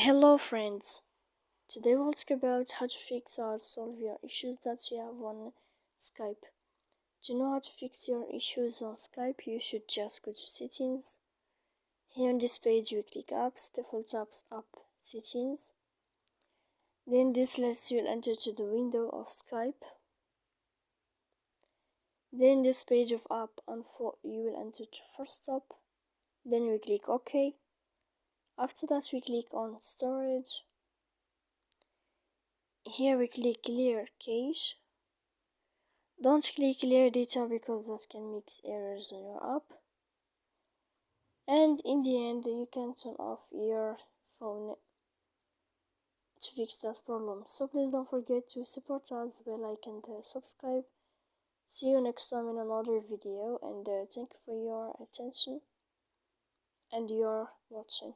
Hello friends, today we'll talk about how to fix or solve your issues that you have on Skype. To know how to fix your issues on Skype, you should just go to settings. Here on this page we click apps, default apps, app settings. Then this lets you enter to the window of Skype. Then this page of app info you will enter to first stop. Then we click OK. After that we click on storage. Here we click clear cache. Don't click clear data because that can mix errors on your app. And in the end you can turn off your phone to fix that problem. So please don't forget to support us, bell icon, and subscribe. See you next time in another video, and thank you for your attention and your watching.